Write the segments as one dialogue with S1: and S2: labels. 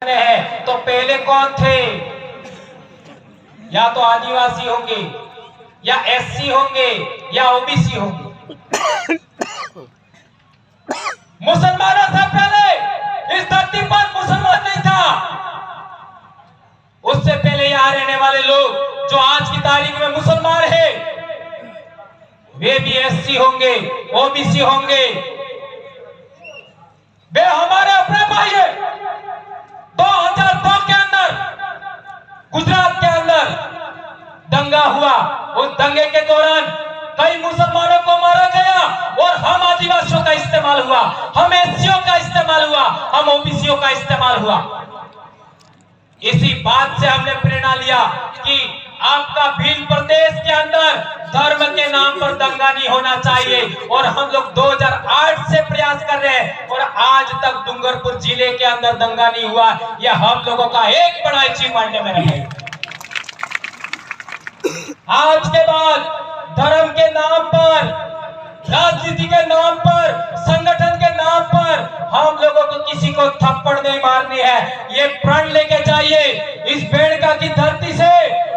S1: है तो पहले कौन थे? या तो आदिवासी होंगे, या एससी होंगे, या ओबीसी होंगे। मुसलमानों से पहले इस धरती पर मुसलमान नहीं था। उससे पहले यहां रहने वाले लोग जो आज की तारीख में मुसलमान है, वे भी एससी होंगे, ओबीसी होंगे। वे हमारे अपने भाई है। 2002 के अंदर गुजरात के अंदर दंगा हुआ। उस दंगे के दौरान कई मुसलमानों को मारा गया और हम आदिवासियों का इस्तेमाल हुआ, हम एससीओ का इस्तेमाल हुआ, हम ओबीसीओ का इस्तेमाल हुआ। इसी बात से हमने प्रेरणा लिया कि आपका भील प्रदेश के अंदर धर्म के नाम पर दंगा नहीं होना चाहिए। और हम लोग 2008 से प्रयास कर रहे हैं और आज तक डूंगरपुर जिले के अंदर दंगा नहीं हुआ। यह हम लोगों का एक बड़ा अचीवमेंट है मेरे भाई। आज के बाद धर्म के नाम पर, राजनीति के नाम पर, संगठन के नाम पर हम लोगों को किसी को थप्पड़ नहीं मारनी है। ये प्रण लेके जाइए। इस बेड़का की धरती से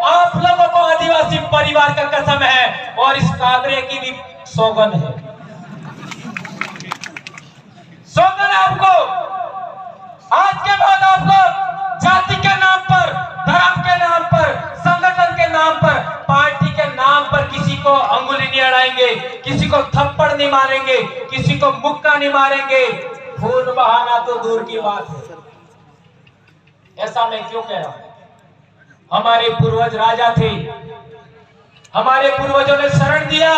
S1: आप लोगों को आदिवासी परिवार का कसम है और इस कादरे की भी सौगंध है। सौगंध है आपको। आज के बाद आप लोग जाति के नाम पर, धर्म के नाम पर, संगठन के नाम पर, पार्टी के नाम पर किसी को अंगुली नहीं अड़ाएंगे, किसी को थप्पड़ नहीं मारेंगे, किसी को मुक्का नहीं मारेंगे। खून बहाना तो दूर की बात है। ऐसा मैं क्यों कह रहा हूं? हमारे पूर्वज राजा थे, हमारे पूर्वजों ने शरण दिया।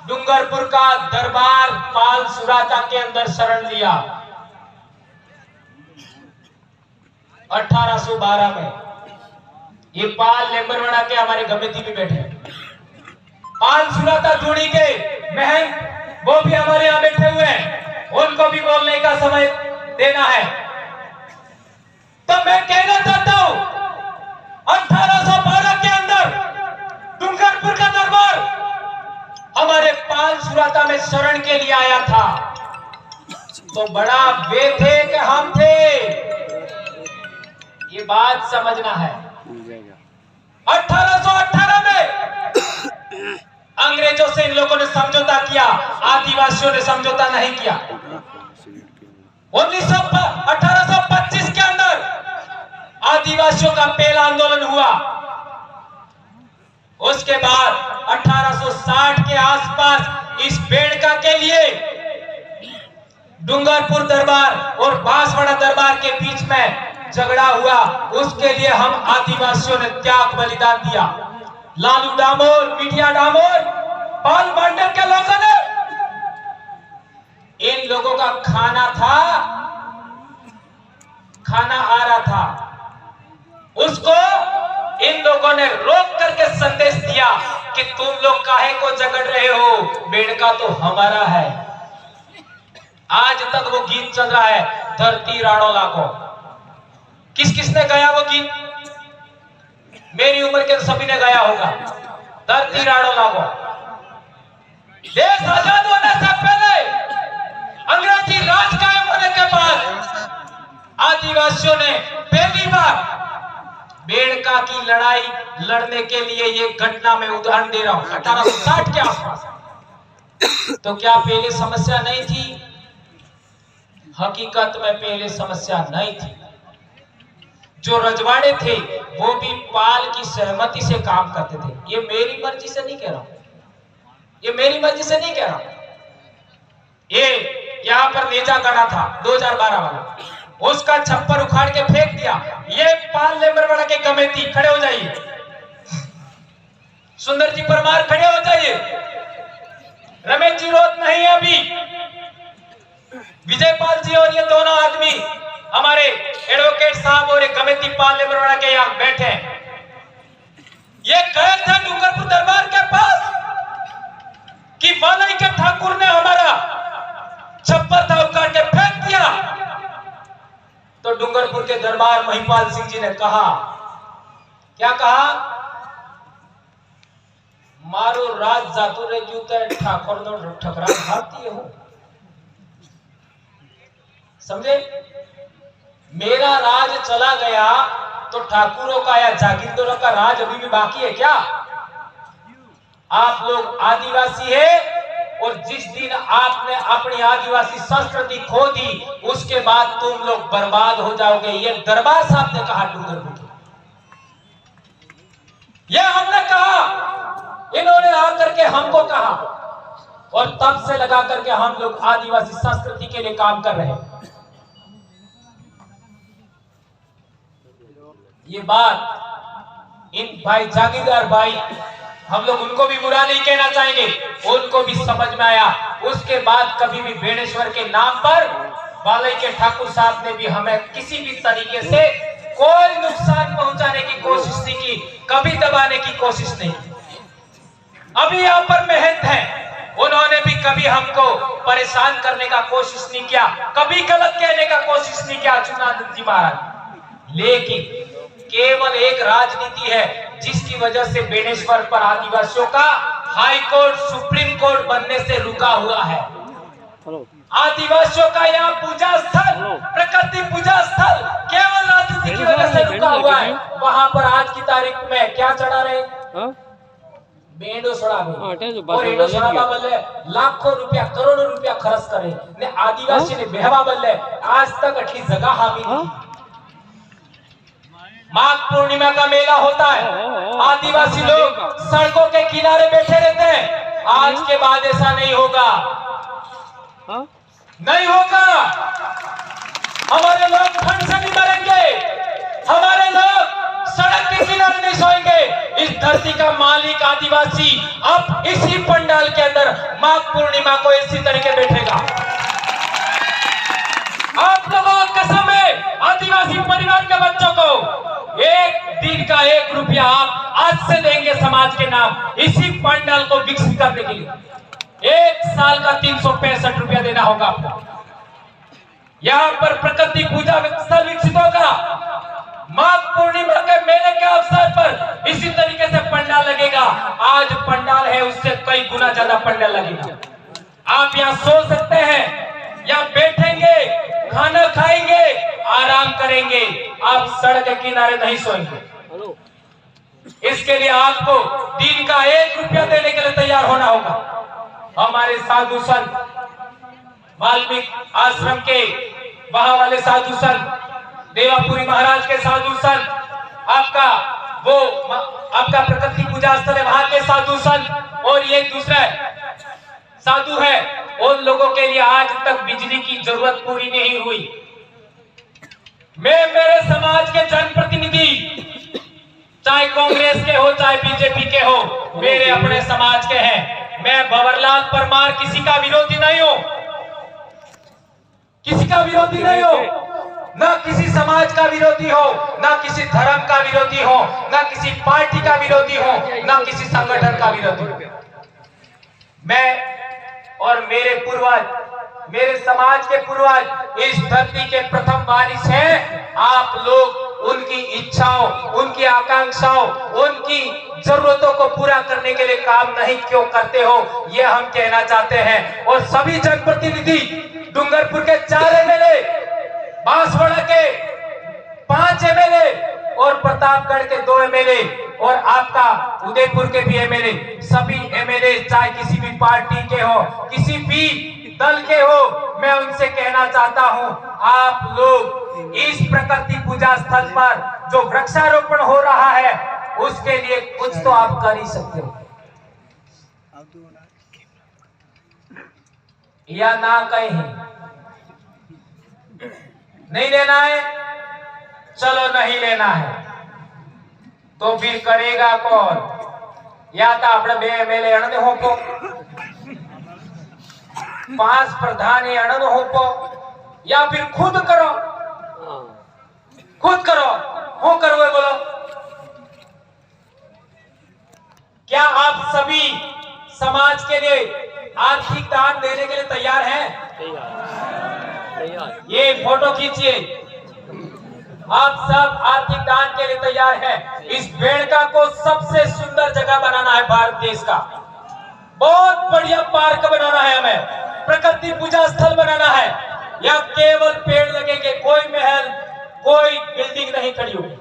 S1: डूंगरपुर का दरबार पाल सुराता के अंदर शरण लिया 1812 में। ये पाल लेम्बरवाड़ा के हमारे गमेती भी बैठे हैं। पाल सुराता जोड़ी के महंत वो भी हमारे यहां बैठे हुए हैं। उनको भी बोलने का समय देना है। तो मैं कहना चाहता हूं 1812 के अंदर डूंगरपुर का दरबार हमारे पाल सुराता में शरण के लिए आया था। तो बड़ा वे थे कि हम थे, ये बात समझना है। 1818 में अंग्रेजों से इन लोगों ने समझौता किया, आदिवासियों ने समझौता नहीं किया। 1825 के अंदर आदिवासियों का पहला आंदोलन हुआ। उसके बाद 1860 के आसपास इस बेड़का के लिए डूंगरपुर दरबार और बांसवाड़ा दरबार के बीच में झगड़ा हुआ। उसके लिए हम आदिवासियों ने त्याग बलिदान दिया। लालू डामोर, मिठिया डामोर, पाल मंडल के लोगों ने, इन लोगों का खाना था, खाना आ रहा था, उसको इन लोगों ने रोक करके संदेश दिया कि तुम लोग काहे को झगड़ रहे हो, बेड़का तो हमारा है। आज तक वो गीत चल रहा है, धरती राणोला को। किस किसने गाया वो गीत? मेरी उम्र के सभी ने गाया होगा, धरती राणोला को। देश आजाद होने से पहले, अंग्रेजी राज कायम होने के बाद आदिवासियों ने पहली बार बेड़का की लड़ाई लड़ने के लिए, ये घटना में उदाहरण दे रहा हूं, 1860 के आसपास। तो क्या पहले समस्या नहीं थी? हकीकत में पहले समस्या नहीं थी। जो रजवाड़े थे वो भी पाल की सहमति से काम करते थे। ये मेरी मर्जी से नहीं कह रहा हूं, ये मेरी मर्जी से नहीं कह रहा हूं। ये यहां पर नेजा गढ़ा था 2012 वाला, उसका छप्पर उखाड़ के फेंक दिया। ये पाल लेम्बरवाड़ा के कमेटी खड़े हो जाइए, सुंदर जी परमार खड़े हो जाइए, रमेश जी रोत नहीं है अभी, विजय पाल जी और ये दोनों आदमी हमारे एडवोकेट साहब और एक कमेटी पाल लेम्बरवाड़ा के यहां बैठे हैं। ये गए थे डूंगरपुर दरबार के पास कि वालई के ठाकुर ने हमारा छप्पर था उखाड़ के फेंक दिया। तो डूंगरपुर के दरबार महिपाल सिंह जी ने कहा, क्या कहा? मारो राज जातो रे जूते ठाकुर नो ठकरा खाती हो। समझे? मेरा राज चला गया तो ठाकुरों का या जागीरदारों का राज अभी भी बाकी है क्या? आप लोग आदिवासी है, और जिस दिन आपने अपनी आदिवासी संस्कृति खो दी उसके बाद तुम लोग बर्बाद हो जाओगे। ये दरबार साहब ने कहा डूंगरपुर, ये हमने कहा, इन्होंने आकर के हमको कहा, और तब से लगा करके हम लोग आदिवासी संस्कृति के लिए काम कर रहे हैं। ये बात इन भाई जागीरदार भाई, हम लोग उनको भी बुरा नहीं कहना चाहेंगे, उनको भी समझ में आया। उसके बाद कभी भी बेणेश्वर के नाम पर बालई के ठाकुर साहब ने भी हमें किसी भी तरीके से कोई नुकसान पहुंचाने की कोशिश नहीं की, कभी दबाने की कोशिश नहीं की। अभी यहाँ पर महंत है, उन्होंने भी कभी हमको परेशान करने का कोशिश नहीं किया, कभी गलत कहने का कोशिश नहीं किया चुनानंद जी महाराज। लेकिन केवल एक राजनीति है जिसकी वजह से बेणेश्वर पर आदिवासियों का हाई कोर्ट सुप्रीम कोर्ट बनने से रुका हुआ है। आदिवासियों का यहाँ पूजा स्थल, प्रकृति पूजा स्थल केवल राजनीति की वजह से रुका हुआ है। वहां पर आज की तारीख में क्या चढ़ा रहे? बेंडो सड़ा और एडो सड़ा बल्ले लाखों रुपया करोड़ों रुपया खर्च करे ने आदिवासी ने बेहवा बल्ले आज तक अटली जगह हामी नहीं। माघ पूर्णिमा का मेला होता है, आदिवासी लोग सड़कों के किनारे बैठे रहते हैं। आज के बाद ऐसा नहीं होगा, नहीं होगा। हमारे लोग ठंड से नहीं मरेंगे, हमारे लोग सड़क के किनारे नहीं सोएंगे। इस धरती का मालिक आदिवासी अब इसी पंडाल के अंदर माघ पूर्णिमा को इसी तरीके बैठेगा। आप लोगों को कसम है, आदिवासी परिवार के बच्चों को एक दिन का 1 रुपया आप आज से देंगे समाज के नाम, इसी पंडाल को विकसित करने के लिए। 1 साल का 365 रुपया देना होगा आपको। यहाँ पर प्रकृति पूजा स्थल विकसित होगा। माघ पूर्णिमा के मेले के अवसर पर इसी तरीके से पंडाल लगेगा। आज पंडाल है उससे कई गुना ज्यादा पंडाल लगेगा। आप यहाँ सो सकते हैं, यहाँ बैठेंगे, खाना खाएंगे, आराम करेंगे, आप सड़क के किनारे नहीं सोएंगे। इसके लिए आपको दिन का 1 रुपया देने के लिए तैयार होना होगा। हमारे साधु संत वाल्मीकि आश्रम के वहां वाले साधु संत, देवापुरी महाराज के साधु संत, आपका प्रकृति पूजा स्थल है वहां के साधु संत, और ये दूसरा साधु है, उन लोगों के लिए आज तक बिजली की जरूरत पूरी नहीं हुई। मैं मेरे समाज के जनप्रतिनिधि, चाहे कांग्रेस के हो चाहे बीजेपी के हो, मेरे अपने समाज के हैं। मैं भंवरलाल परमार किसी का विरोधी नहीं हूं, किसी का विरोधी नहीं हो, ना किसी समाज का विरोधी हो, ना किसी धर्म का विरोधी हो, ना किसी पार्टी का विरोधी हो, ना किसी संगठन का विरोधी हो। मैं और मेरे पूर्वज, मेरे समाज के पूर्वज इस धरती के प्रथम वारिस हैं। आप लोग उनकी इच्छाओं, उनकी आकांक्षाओं, उनकी जरूरतों को पूरा करने के लिए काम नहीं क्यों करते हो, ये हम कहना चाहते हैं। और सभी जनप्रतिनिधि, डूंगरपुर के 4 एमएलए, बांसवाड़ा के 5 एमएलए और प्रतापगढ़ के 2 एमएलए और आपका उदयपुर के भी एमएलए, सभी एमएलए चाहे किसी भी पार्टी के हो, किसी भी दल के हो, मैं उनसे कहना चाहता हूं, आप लोग इस प्रकृति पूजा स्थल पर जो वृक्षारोपण हो रहा है उसके लिए कुछ तो आप कर ही सकते हो, या ना कहीं नहीं लेना है, चलो नहीं लेना है तो फिर करेगा कौन? या तो अपने 2 एमएलए अणने होपो, 5 प्रधान अणन होपो, या फिर खुद करो, खुद करो, हो करो बोलो। क्या आप सभी समाज के लिए आर्थिक दान देने के लिए तैयार हैं? ये फोटो खींचिए, आप सब आर्थिक दान के लिए तैयार हैं। इस बेड़का को सबसे सुंदर जगह बनाना है भारत देश का, बहुत बढ़िया पार्क बनाना है, हमें प्रकृति पूजा स्थल बनाना है। यहाँ केवल पेड़ लगेंगे, कोई महल, कोई बिल्डिंग नहीं खड़ी होगी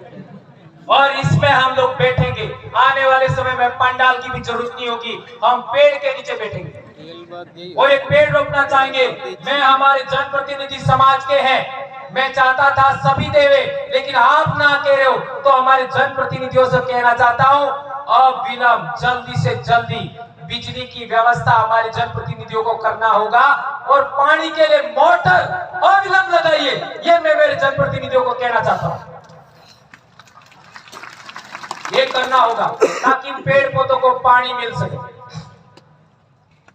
S1: और इसमें हम लोग बैठेंगे। आने वाले समय में पंडाल की भी जरूरत नहीं होगी, हम पेड़ के नीचे बैठेंगे और एक पेड़ रोपना चाहेंगे। मैं हमारे जनप्रतिनिधि समाज के हैं, मैं चाहता था सभी देवे, लेकिन आप ना कह रहे हो तो हमारे जनप्रतिनिधियों से कहना चाहता हूं अविलंब जल्दी से जल्दी बिजली की व्यवस्था हमारे जनप्रतिनिधियों को करना होगा और पानी के लिए मोटर अविलंब लगाइए, ये मैं मेरे जनप्रतिनिधियों को कहना चाहता हूं। ये करना होगा ताकि पेड़ पौधों को पानी मिल सके।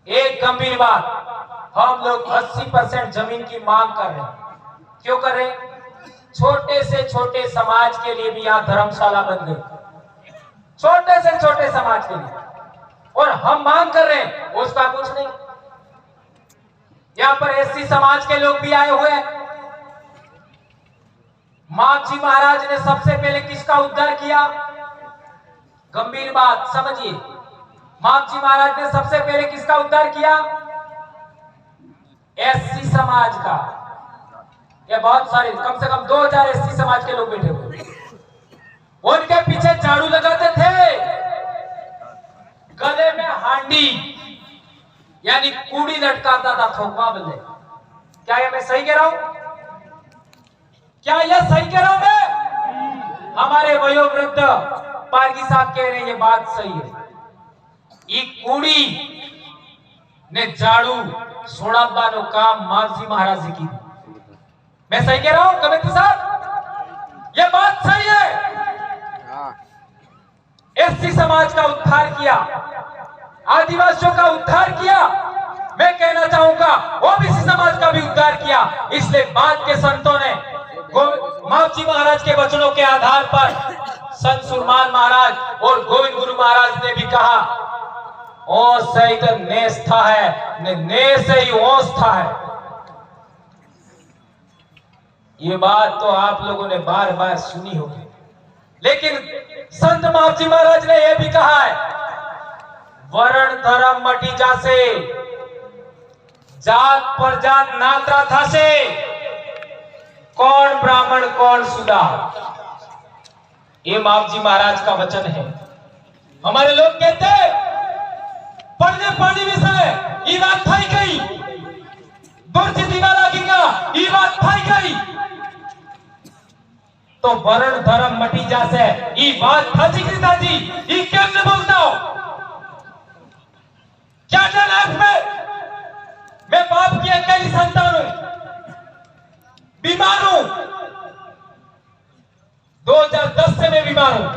S1: एक गंभीर बात, हम लोग 80% जमीन की मांग कर रहे हैं। क्यों कर रहे हैं? छोटे से छोटे समाज के लिए भी यहाँ धर्मशाला बन गई, छोटे से छोटे समाज के लिए, और हम मांग कर रहे हैं उसका कुछ नहीं। यहाँ पर एससी समाज के लोग भी आए हुए हैं। मांझी महाराज ने सबसे पहले किसका उद्धार किया? गंभीर बात समझिए, मांझी महाराज ने सबसे पहले किसका उद्धार किया? एससी समाज का। ये बहुत सारे, कम से कम 2000 एससी समाज के लोग बैठे हुए, उनके पीछे झाड़ू लगाते थे, गले में हांडी यानी कूड़ी लटकाता था थोकमा बदले। क्या ये मैं सही कह रहा हूं? क्या यह सही कह रहा हूं मैं? हमारे वयोवृद्ध पारगी साहब कह रहे हैं ये बात सही है। ये कूड़ी ने झाड़ू सोड़ाबानो काम मांझी महाराज की। मैं सही कह रहा हूं कमेटी साहब? ये बात सही है। एससी समाज का उद्धार किया, आदिवासियों का उद्धार किया, मैं कहना चाहूंगा ओबीसी समाज का भी उद्धार किया। इसलिए बाद के संतों ने मांझी महाराज के वचनों के आधार पर संत सुरमान महाराज और गोविंद गुरु महाराज ने भी कहा ओ सही तो नेस था है, ने से ही ओस था है। ये बात तो आप लोगों ने बार बार सुनी होगी, लेकिन संत मांझी महाराज ने यह भी कहा है वर्ण धर्म मटी जासे, जात परजात नात्रा था से, कौन ब्राह्मण कौन सुदा। ये मांझी महाराज का वचन है। हमारे लोग कहते पढ़ने पानी विषय ये बात थाई गई, दुर्ज दीवाला गिंगा ये बात थाई गई, तो वर्ण धर्म मटी जासे ये बात था जिक्रिता जी, ये कैसे बोलता हो? क्या जाना मैं बाप की अकेली संतान हूं, बीमार हूं, 2010 से मैं बीमार हूं,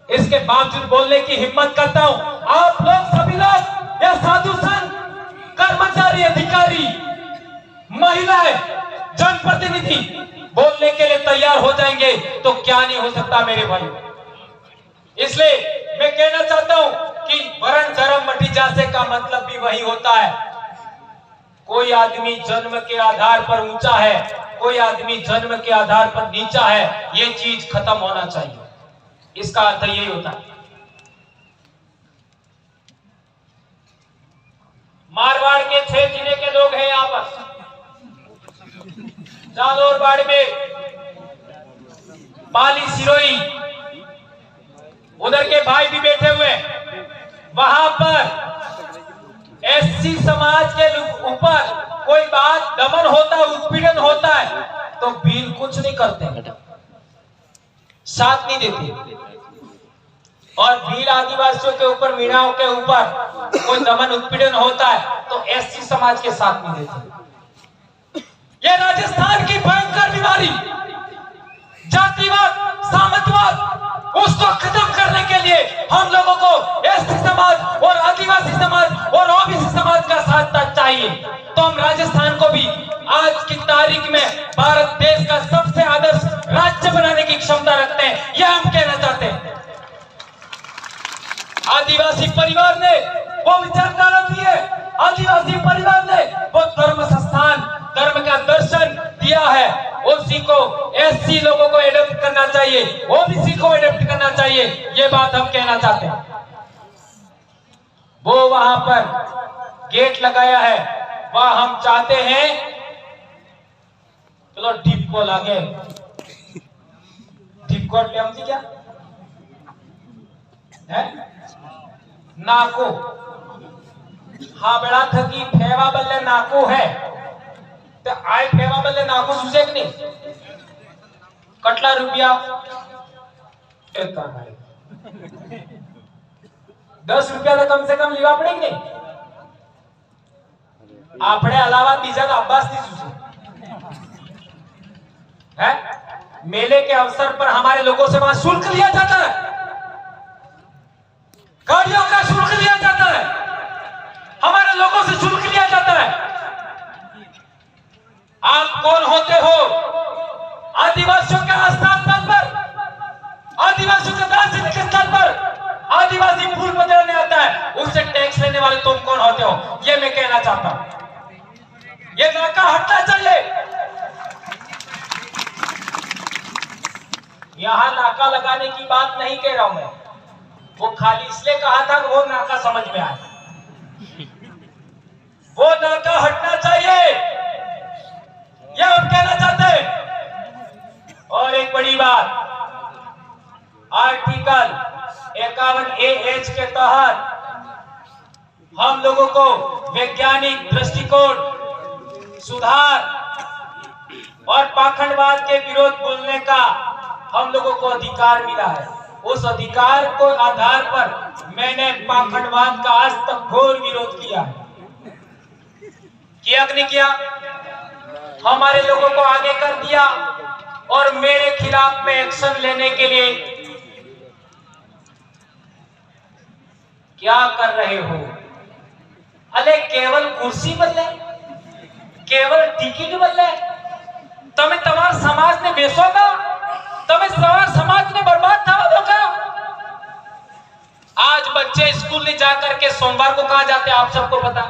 S1: इसके बावजूद बोलने की हिम्मत करता हूं। आप लोग सभी लोग, या साधु संत, कर्मचारी, अधिकारी, महिलाएं, जनप्रतिनिधि बोलने के लिए तैयार हो जाएंगे तो क्या नहीं हो सकता मेरे भाई। इसलिए मैं कहना चाहता हूं कि वर्ण धर्म मटी जासे का मतलब भी वही होता है। कोई आदमी जन्म के आधार पर ऊंचा है, कोई आदमी जन्म के आधार पर नीचा है, ये चीज खत्म होना चाहिए। इसका अर्थ यही होता है। मारवाड़ के 6 जिले के लोग हैं यहाँ पर, जालोर बाड़मेर, पाली सिरोही, उधर के भाई भी बैठे हुए। वहां पर एससी समाज के ऊपर कोई बात दमन होता है, उत्पीड़न होता है तो भील कुछ नहीं करते, साथ नहीं देते। और भील आदिवासियों के ऊपर, मीणाओं के ऊपर कोई दमन उत्पीड़न होता है तो एससी समाज के साथ नहीं देते। ये राजस्थान की भयंकर बीमारी जातिवाद, सामंतवाद, उसको खत्म करने के लिए हम लोगों को एससी समाज और आदिवासी समाज और ओबीसी समाज का साथ चाहिए। तो हम राजस्थान को भी आज की तारीख में भारत देश का सबसे आदर्श राज्य बनाने की क्षमता रखते हैं, यह हम कहना चाहते हैं। आदिवासी परिवार ने वो विचारधारा दी है, आदिवासी परिवार ने वो धर्म संस्थान, धर्म का दर्शन दिया है, उसी को एससी लोगों को एडॉप्ट करना चाहिए, ओबीसी को एडॉप्ट करना चाहिए, ये बात हम कहना चाहते हैं। वो वहां पर गेट लगाया है, वह हम चाहते हैं चलो डीप को लगे चिपकोट ले हमजी क्या है नाको हाँ बेड़ा थकी फेवा बल्ले नाको है तो आए फेवा बल्ले नाको सुझे नहीं कटला रुपया इतना है 10 रुपया तो कम से कम लेवा पड़ेगी नहीं आपने अलावा तीजा का अब्बास नहीं सुझे है मेले के अवसर पर हमारे लोगों से वहां शुल्क लिया जाता है गाड़ियों का शुल्क लिया जाता है हमारे लोगों से शुल्क लिया जाता है आप कौन होते हो आदिवासियों के आस्था स्थल पर आदिवासियों के दार्शनिक स्थल पर आदिवासी फूल बजाने आता है उससे टैक्स लेने वाले तुम कौन होते हो ये मैं कहना चाहता हूं ये नाका हटना चाहिए यहां नाका लगाने की बात नहीं कह रहा हूं मैं वो खाली इसलिए कहा था कि वो नाका समझ में आए वो नाका हटना चाहिए यह हम कहना चाहते हैं और एक बड़ी बात आर्टिकल 51A(H) के तहत हम लोगों को वैज्ञानिक दृष्टिकोण सुधार और पाखंडवाद के विरोध बोलने का हम लोगों को अधिकार मिला है उस अधिकार को आधार पर मैंने पाखंडवाद का आज तक घोर विरोध किया है किया कि नहीं किया हमारे लोगों को आगे कर दिया और मेरे खिलाफ में एक्शन लेने के लिए क्या कर रहे हो अरे केवल कुर्सी बदले केवल टिकट बदले तमें तमार समाज ने बेचोगा तमें समाज ने बर्बाद थवा दोगा आज बच्चे स्कूल नहीं जाकर के सोमवार को कहां जाते आप सबको पता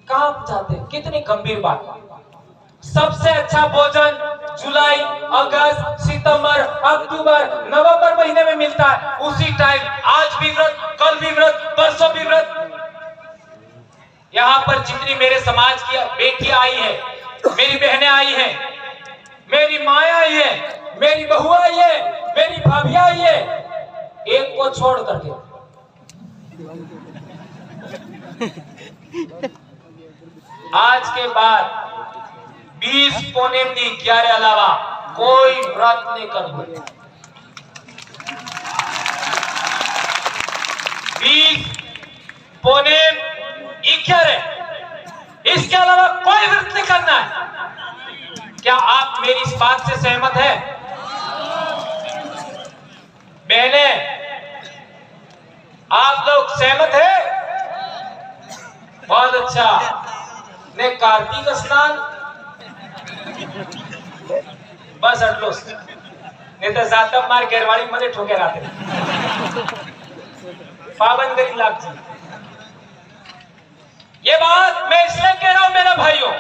S1: कहां जाते कितनी गंभीर बात सबसे अच्छा भोजन जुलाई अगस्त सितंबर अक्टूबर नवंबर महीने में मिलता है उसी टाइम आज भी व्रत कल भी व्रत परसों भी व्रत यहाँ पर जितनी मेरे समाज की बेटियां आई है मेरी बहनें आई हैं मेरी माँ आई है मेरी बहू आई है मेरी भाभी आई है एक को छोड़ करके आज के बाद 20 पौने 11 अलावा कोई व्रत नहीं करूंगा 20 पौने 11 इसके अलावा कोई व्रत नहीं करना है क्या आप मेरी इस बात से सहमत है बहने आप लोग सहमत है बहुत अच्छा ने कार्तिक स्नान बस अटलोस नहीं तो जाता मार घेरवाड़ी मने ठोके राते पावन गरीब लाख जी ये बात मैं इसलिए कह रहा हूं मेरे भाइयों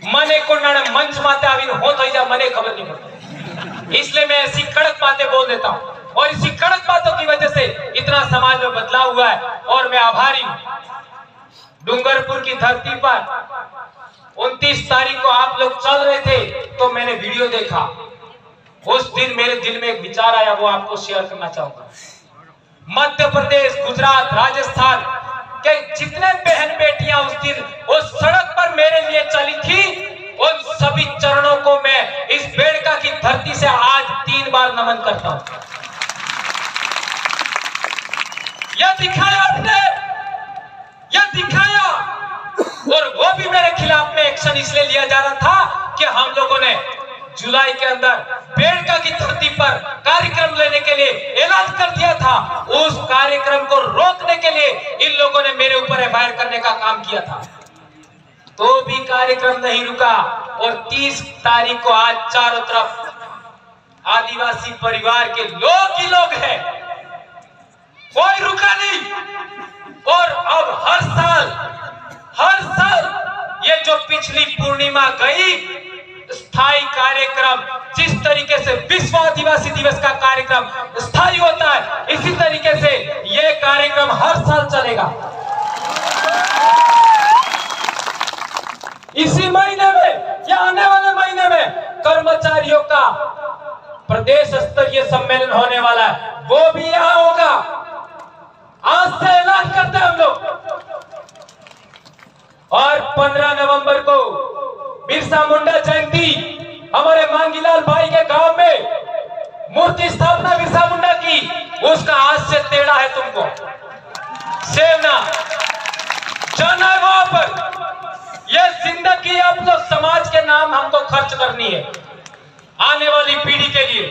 S1: मने को मंच माते आवी हो तो जा मने खबर नहीं पड़ती इसलिए मैं ऐसी कड़क बातें बोल देता हूं और इसी कड़क बातों की वजह से इतना समाज में बदलाव हुआ है और मैं आभारी हूं डूंगरपुर की धरती पर 29 तारीख को आप लोग चल रहे थे तो मैंने वीडियो देखा उस दिन मेरे दिल में एक विचार आया वो आपको शेयर करना चाहूंगा मध्य प्रदेश गुजरात राजस्थान के जितने बहन बेटियां उस दिन उस सड़क पर मेरे लिए चली थी उन सभी चरणों को मैं इस बेड़का की धरती से आज 3 बार नमन करता हूं यह दिखाया आपने यह दिखाया और वो भी मेरे खिलाफ में एक्शन इसलिए लिया जा रहा था कि हम लोगों ने जुलाई के अंदर बेड़का की धरती पर कार्यक्रम लेने के लिए ऐलान कर दिया था उस कार्यक्रम को रोकने के लिए इन लोगों ने मेरे ऊपर एफआईआर करने का काम किया था तो भी कार्यक्रम नहीं रुका और 30 तारीख को आज चारों तरफ आदिवासी परिवार के लोग ही लोग हैं कोई रुका नहीं और अब हर साल ये जो पिछली पूर्णिमा गई स्थायी कार्यक्रम जिस तरीके से विश्व आदिवासी दिवस का कार्यक्रम स्थायी होता है इसी तरीके से यह कार्यक्रम हर साल चलेगा इसी महीने में या आने वाले महीने में कर्मचारियों का प्रदेश स्तरीय सम्मेलन होने वाला है, वो भी यहाँ होगा। आज से ऐलान करते हैं हम लोग। और 15 नवंबर को बिरसा मुंडा जयंती हमारे मांगीलाल भाई के गांव में मूर्ति स्थापना बिरसा मुंडा की, उसका आज से टेढ़ा है तुमको सेवना जाना है वहां पर। यह जिंदगी आप लोग समाज के नाम हमको खर्च करनी है आने वाली पीढ़ी के लिए।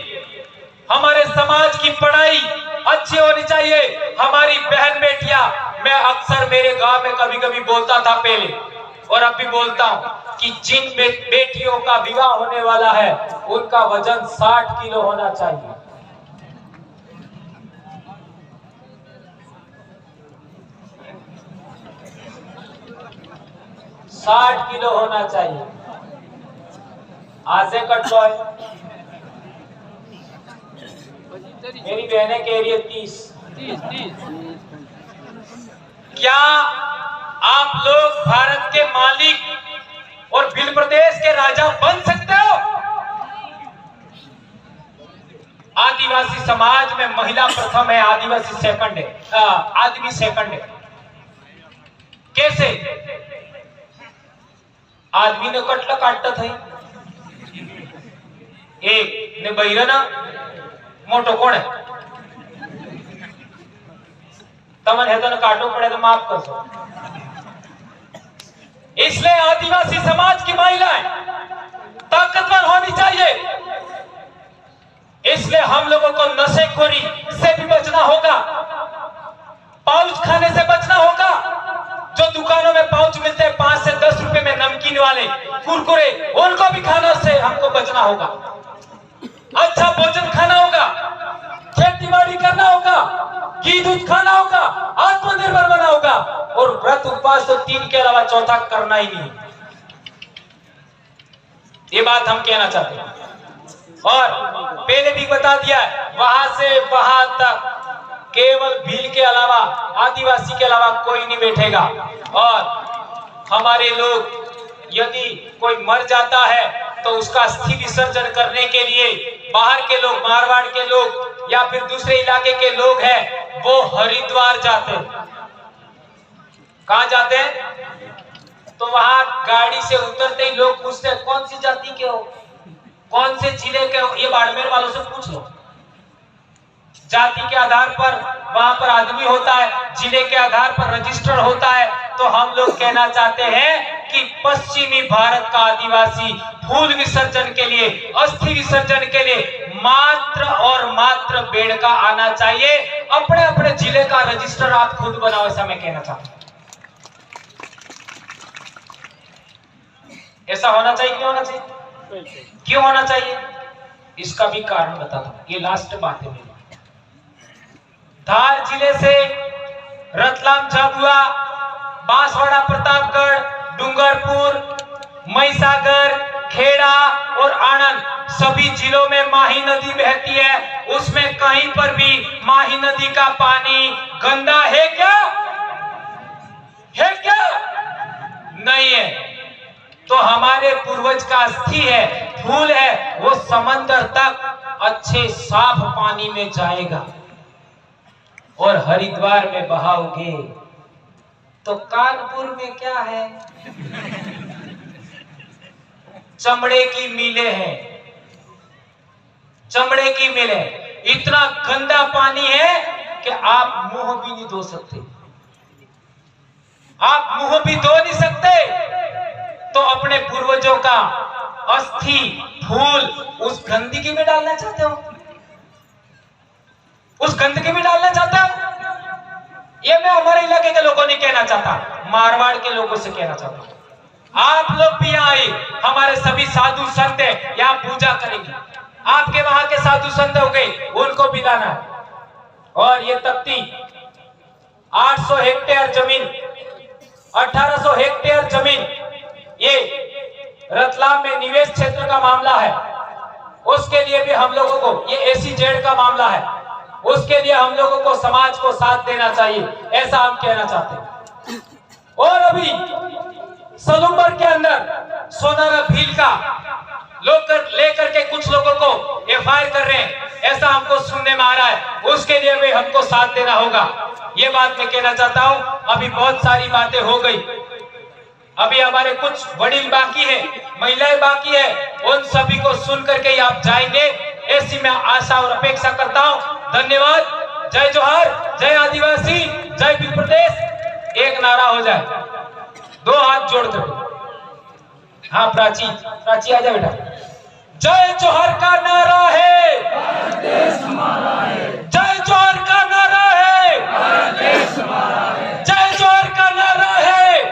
S1: हमारे समाज की पढ़ाई अच्छी होनी चाहिए। हमारी बहन बेटियां, मैं अक्सर मेरे गांव में कभी कभी बोलता था पहले और अब भी बोलता हूं कि जिन बेटियों का विवाह होने वाला है उनका वजन 60 किलो होना चाहिए। साठ किलो होना चाहिए। आज से कट लो है। मेरी बहनें कह रही है 30। क्या आप लोग भारत के मालिक और भिल प्रदेश के राजा बन सकते हो? आदिवासी समाज में महिला प्रथम है, आदिवासी सेकंड है, आदमी सेकंड है। कैसे? आदमी ने कटला काटता था एक ने बहिरा ना मोटो कोण है तमन है तो काटो पड़े तो माफ कर सो। इसलिए आदिवासी समाज की महिलाएं ताकतवर होनी चाहिए। इसलिए हम लोगों को नशेखोरी से भी बचना होगा, पाउच खाने से बचना होगा। जो दुकानों में पाउच मिलते हैं 5 से 10 रुपए में नमकीन वाले कुरकुरे, उनको भी खाना से हमको बचना होगा। अच्छा भोजन खाना होगा, खेती बाड़ी करना होगा, घी दूध खाना होगा, आत्मनिर्भर बना होगा और व्रत उपवास तो 3 के अलावा चौथा करना ही नहीं। ये बात हम कहना चाहते हैं और पहले भी बता दिया है, वहां से वहां तक केवल भील के अलावा, आदिवासी के अलावा कोई नहीं बैठेगा। और हमारे लोग यदि कोई मर जाता है तो उसका अस्थि विसर्जन करने के लिए बाहर के लोग, मारवाड़ के लोग या फिर दूसरे इलाके के लोग हैं, वो हरिद्वार जाते हैं। कहां जाते हैं? तो वहां गाड़ी से उतरते ही लोग पूछते हैं कौन सी जाति के हो, कौन से जिले के हो। ये बाड़मेर वालों से पूछ लो। जाति के आधार पर वहां पर आदमी होता है, जिले के आधार पर रजिस्टर होता है। तो हम लोग कहना चाहते हैं कि पश्चिमी भारत का आदिवासी फूल विसर्जन के लिए, अस्थि विसर्जन के लिए मात्र और मात्र बेड़का आना चाहिए। अपने अपने जिले का रजिस्टर आप खुद बनाओ, ऐसा मैं कहना चाहता हूं। ऐसा होना चाहिए, क्यों होना चाहिए, क्यों होना चाहिए? इसका भी कारण बताता हूं। ये लास्ट बात है मेरी। धार जिले से रतलाम, झाबुआ, बांसवाड़ा, प्रतापगढ़, डूंगरपुर, महिसागर, खेड़ा और आनंद, सभी जिलों में माही नदी बहती है। उसमें कहीं पर भी माही नदी का पानी गंदा है क्या? है क्या? नहीं है। तो हमारे पूर्वज का अस्थि है, फूल है, वो समंदर तक अच्छे साफ पानी में जाएगा और हरिद्वार में बहाओगे तो कानपुर में क्या है? चमड़े की मिलें हैं, चमड़े की मिलें। इतना गंदा पानी है कि आप मुंह भी नहीं धो सकते, आप मुंह भी धो नहीं सकते। तो अपने पूर्वजों का अस्थि, फूल उस गंदगी में डालना चाहते हो? उस गंदगी में डालना चाहता हूं? ये मैं हमारे इलाके के लोगों नहीं कहना चाहता, मारवाड़ के लोगों से कहना चाहता हूं। आप लोग भी यहाँ आए, हमारे सभी साधु संत है, यहाँ पूजा करेंगे। आपके वहां के साधु संत हो गए, उनको भी लाना है। और ये तख्ती 800 हेक्टेयर जमीन, 1800 हेक्टेयर जमीन, ये रतलाम में निवेश क्षेत्र का मामला है। उसके लिए भी हम लोगों को, ये SEZ का मामला है, उसके लिए हम लोगों को समाज को साथ देना चाहिए, ऐसा हम कहना चाहते हैं। और अभी सलूम्बर के अंदर सोनारा भील का लेकर के कुछ लोगों को एफआईआर कर रहे हैं, ऐसा हमको सुनने में आ रहा है। उसके लिए भी हमको साथ देना होगा। ये बात मैं कहना चाहता हूं। अभी बहुत सारी बातें हो गई, अभी हमारे कुछ वडील बाकी है, महिलाएं बाकी है, उन सभी को सुन करके ही आप जाएंगे, ऐसी मैं आशा और अपेक्षा करता हूं। धन्यवाद। जय जोहार, जय आदिवासी, जय भील प्रदेश। एक नारा हो जाए, दो हाथ जोड़कर। हाँ प्राची, प्राची आजा बेटा। जय जोहर का नारा है, जय जोहर का नारा है, जय जोहर का नारा है।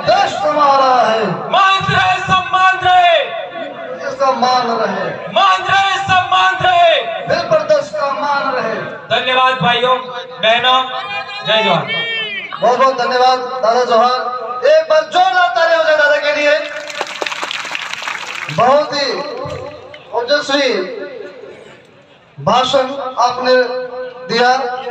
S2: देश हमारा है,
S1: मान रहे सब मान रहे,
S2: इसका मान रहे,
S1: मान रहे सब मान रहे।
S2: भील प्रदेश का मान रहे।
S1: धन्यवाद भाइयों बहनों, जय जोहर।
S2: बहुत बहुत धन्यवाद दादा जोहर। एक बार जोरदार ताली हो जाए दादा के लिए। बहुत ही ओजस्वी भाषण आपने दिया।